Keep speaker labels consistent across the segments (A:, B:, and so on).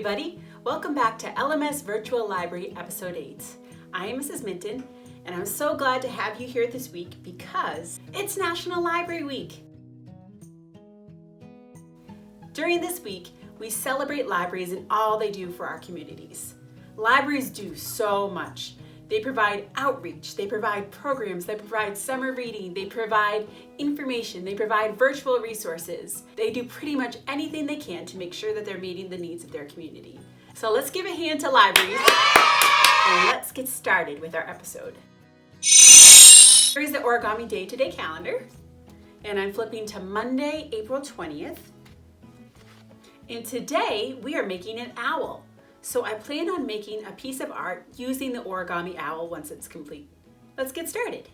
A: everybody. Welcome back to LMS Virtual Library Episode 8. I am Mrs. Minton, and I'm so glad to have you here this week because it's National Library Week. During this week, we celebrate libraries and all they do for our communities. Libraries do so much. They provide outreach, they provide programs, they provide summer reading, they provide information, they provide virtual resources. They do pretty much anything they can to make sure that they're meeting the needs of their community. So let's give a hand to libraries and let's get started with our episode. Here is the Origami Day Today calendar, and I'm flipping to Monday, April 20th. And today we are making an owl. So I plan on making a piece of art using the origami owl once it's complete. Let's get started.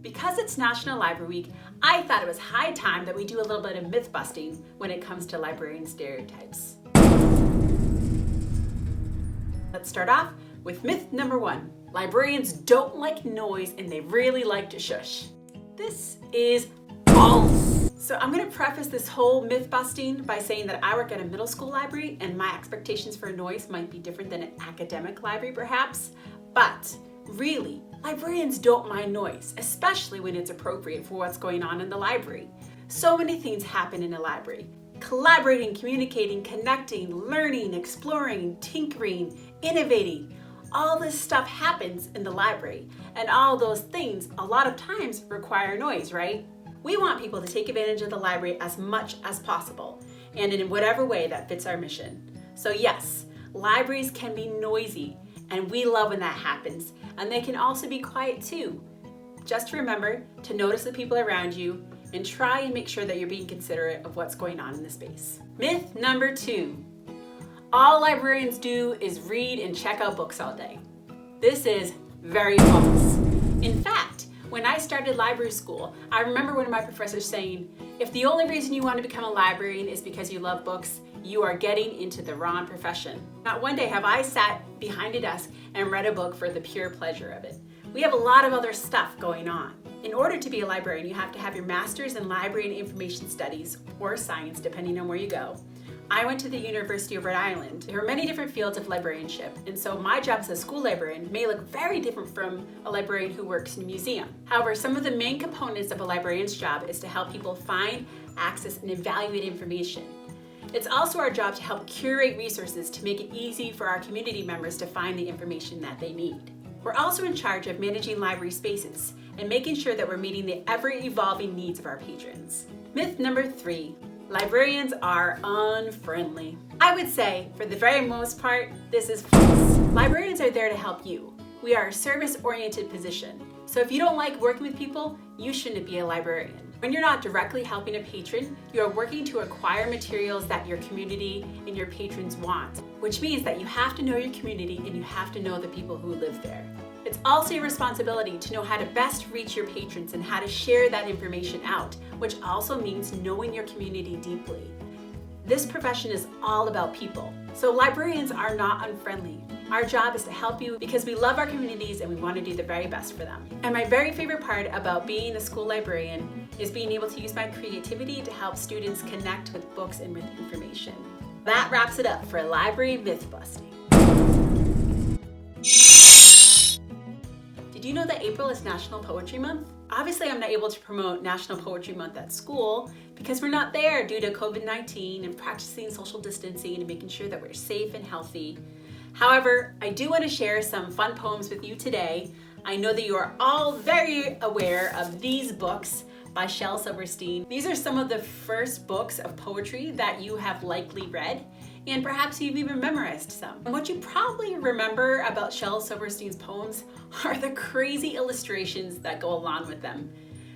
A: Because it's National Library Week, I thought it was high time that we do a little bit of myth busting when it comes to librarian stereotypes. Let's start off with myth number 1. Librarians don't like noise and they really like to shush. This is false. So I'm going to preface this whole myth busting by saying that I work at a middle school library and my expectations for noise might be different than an academic library perhaps, but really, librarians don't mind noise, especially when it's appropriate for what's going on in the library. So many things happen in a library. Collaborating, communicating, connecting, learning, exploring, tinkering, innovating. All this stuff happens in the library, and all those things a lot of times require noise, right? We want people to take advantage of the library as much as possible, and in whatever way that fits our mission. So yes, libraries can be noisy, and we love when that happens, and they can also be quiet too. Just remember to notice the people around you and try and make sure that you're being considerate of what's going on in the space. Myth number 2. all librarians do is read and check out books all day. This is very false. In fact, when I started library school, I remember one of my professors saying, if the only reason you want to become a librarian is because you love books, you are getting into the wrong profession. Not one day have I sat behind a desk and read a book for the pure pleasure of it. We have a lot of other stuff going on. In order to be a librarian, you have to have your master's in library and information studies or science, depending on where you go. I went to the University of Rhode Island. There are many different fields of librarianship, and so my job as a school librarian may look very different from a librarian who works in a museum. However, some of the main components of a librarian's job is to help people find, access, and evaluate information. It's also our job to help curate resources to make it easy for our community members to find the information that they need. We're also in charge of managing library spaces and making sure that we're meeting the ever-evolving needs of our patrons. Myth number 3. Librarians are unfriendly. I would say, for the very most part, this is false. Librarians are there to help you. We are a service-oriented position. So if you don't like working with people, you shouldn't be a librarian. When you're not directly helping a patron, you are working to acquire materials that your community and your patrons want, which means that you have to know your community and you have to know the people who live there. It's also your responsibility to know how to best reach your patrons and how to share that information out, which also means knowing your community deeply. This profession is all about people, so librarians are not unfriendly. Our job is to help you because we love our communities and we want to do the very best for them. And my very favorite part about being a school librarian is being able to use my creativity to help students connect with books and with information. That wraps it up for library myth busting. Did you know that April is National Poetry Month? Obviously, I'm not able to promote National Poetry Month at school because we're not there due to COVID-19 and practicing social distancing and making sure that we're safe and healthy. However, I do want to share some fun poems with you today. I know that you are all very aware of these books by Shel Silverstein. These are some of the first books of poetry that you have likely read, and perhaps you've even memorized some. And what you probably remember about Shel Silverstein's poems are the crazy illustrations that go along with them.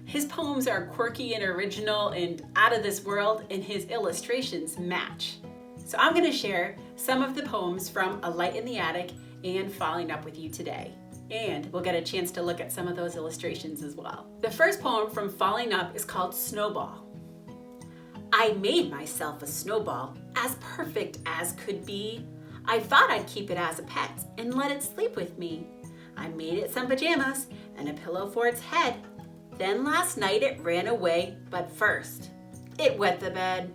A: His poems are quirky and original and out of this world, and his illustrations match. So I'm going to share some of the poems from A Light in the Attic and Falling Up with you today. And we'll get a chance to look at some of those illustrations as well. The first poem from Falling Up is called Snowball. I made myself a snowball, as perfect as could be. I thought I'd keep it as a pet and let it sleep with me. I made it some pajamas and a pillow for its head. Then last night it ran away, but first, it wet the bed.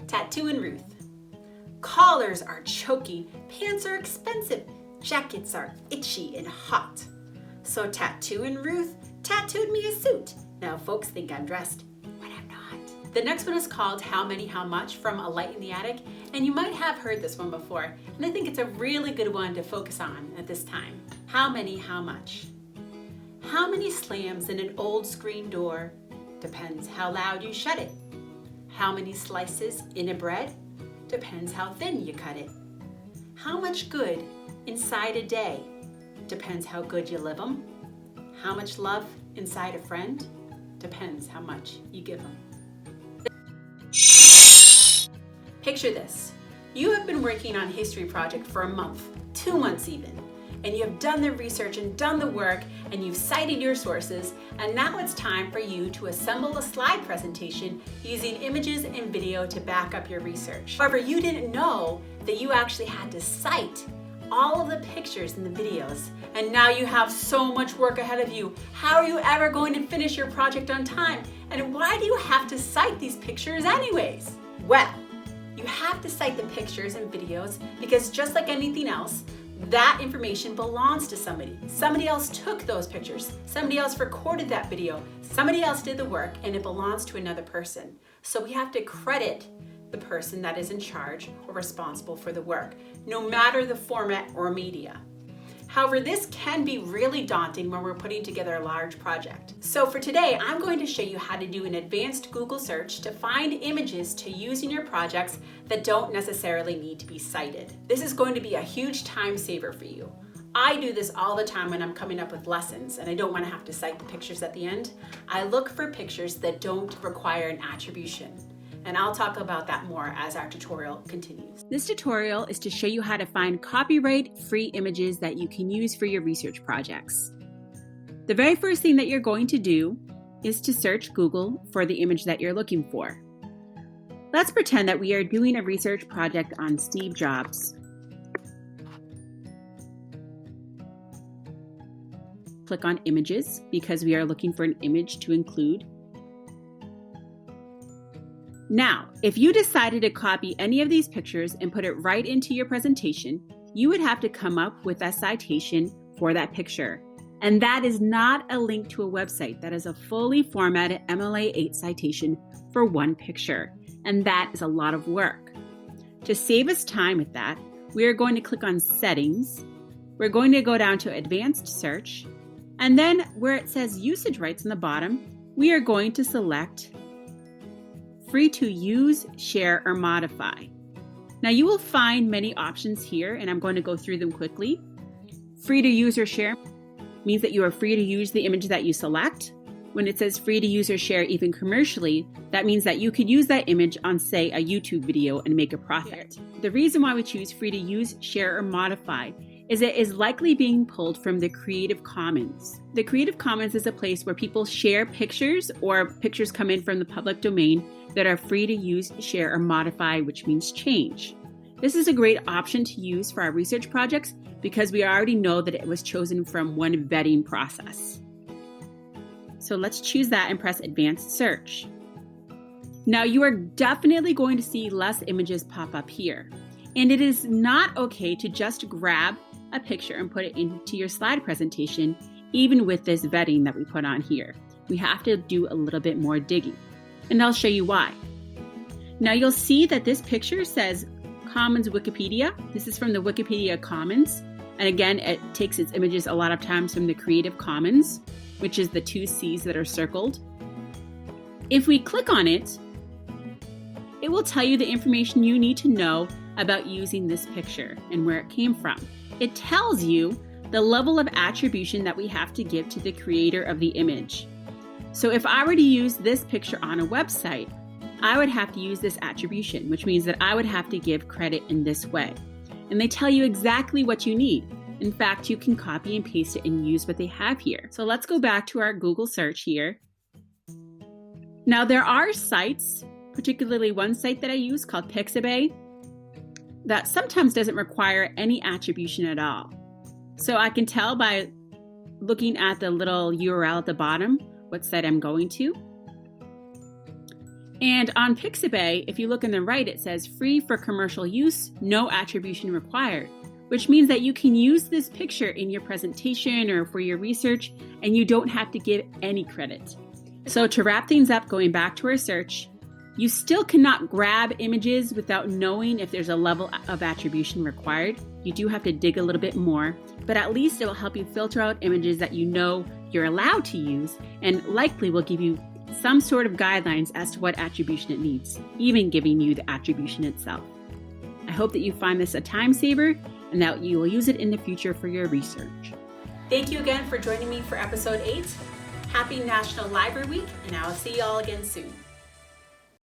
A: Tattoo and Ruth. Collars are choky, pants are expensive, jackets are itchy and hot. So Tattoo and Ruth tattooed me a suit. Now folks think I'm dressed when I'm not. The next one is called How Many, How Much from A Light in the Attic, and you might have heard this one before, and I think it's a really good one to focus on at this time. How many, how much? How many slams in an old screen door? Depends how loud you shut it. How many slices in a bread? Depends how thin you cut it. How much good inside a day? Depends how good you live 'em. How much love inside a friend? Depends how much you give 'em. Picture this. You have been working on a history project for a month, 2 months even, and you have done the research and done the work and you've cited your sources, and now it's time for you to assemble a slide presentation using images and video to back up your research. However, you didn't know that you actually had to cite all of the pictures and the videos, and now you have so much work ahead of you. How are you ever going to finish your project on time? And why do you have to cite these pictures anyways? Well, you have to cite the pictures and videos because just like anything else, that information belongs to somebody. Somebody else took those pictures, somebody else recorded that video, somebody else did the work, and it belongs to another person. So we have to credit the person that is in charge or responsible for the work, no matter the format or media. However, this can be really daunting when we're putting together a large project. So for today, I'm going to show you how to do an advanced Google search to find images to use in your projects that don't necessarily need to be cited. This is going to be a huge time saver for you. I do this all the time when I'm coming up with lessons and I don't want to have to cite the pictures at the end. I look for pictures that don't require an attribution. And I'll talk about that more as our tutorial continues.
B: This tutorial is to show you how to find copyright-free images that you can use for your research projects. The very first thing that you're going to do is to search Google for the image that you're looking for. Let's pretend that we are doing a research project on Steve Jobs. Click on Images because we are looking for an image to include. Now, if you decided to copy any of these pictures and put it right into your presentation, you would have to come up with a citation for that picture. And that is not a link to a website. That is a fully formatted MLA8 citation for one picture. And that is a lot of work. To save us time with that, we are going to click on Settings. We're going to go down to Advanced Search. And then where it says Usage Rights in the bottom, we are going to select Free to use, share, or modify. Now you will find many options here, and I'm going to go through them quickly. Free to use or share means that you are free to use the image that you select. When it says free to use or share even commercially, that means that you could use that image on, say, a YouTube video and make a profit. The reason why we choose free to use, share, or modify is it is likely being pulled from the Creative Commons. The Creative Commons is a place where people share pictures or pictures come in from the public domain that are free to use, share, or modify, which means change. This is a great option to use for our research projects because we already know that it was chosen from one vetting process. So let's choose that and press Advanced Search. Now you are definitely going to see less images pop up here. And it is not okay to just grab a picture and put it into your slide presentation, even with this vetting that we put on here. We have to do a little bit more digging. And I'll show you why. Now you'll see that this picture says Commons Wikipedia. This is from the Wikipedia Commons. And again, it takes its images a lot of times from the Creative Commons, which is the two C's that are circled. If we click on it, it will tell you the information you need to know about using this picture and where it came from. It tells you the level of attribution that we have to give to the creator of the image. So if I were to use this picture on a website, I would have to use this attribution, which means that I would have to give credit in this way. And they tell you exactly what you need. In fact, you can copy and paste it and use what they have here. So let's go back to our Google search here. Now there are sites, particularly one site that I use called Pixabay, that sometimes doesn't require any attribution at all. So I can tell by looking at the little URL at the bottom what site I'm going to. And on Pixabay, if you look on the right, it says free for commercial use, no attribution required, which means that you can use this picture in your presentation or for your research, and you don't have to give any credit. So to wrap things up, going back to our search, you still cannot grab images without knowing if there's a level of attribution required. You do have to dig a little bit more, but at least it will help you filter out images that you know you're allowed to use and likely will give you some sort of guidelines as to what attribution it needs, even giving you the attribution itself. I hope that you find this a time saver and that you will use it in the future for your research.
A: Thank you again for joining me for episode 8. Happy National Library Week, and I will see you all again soon.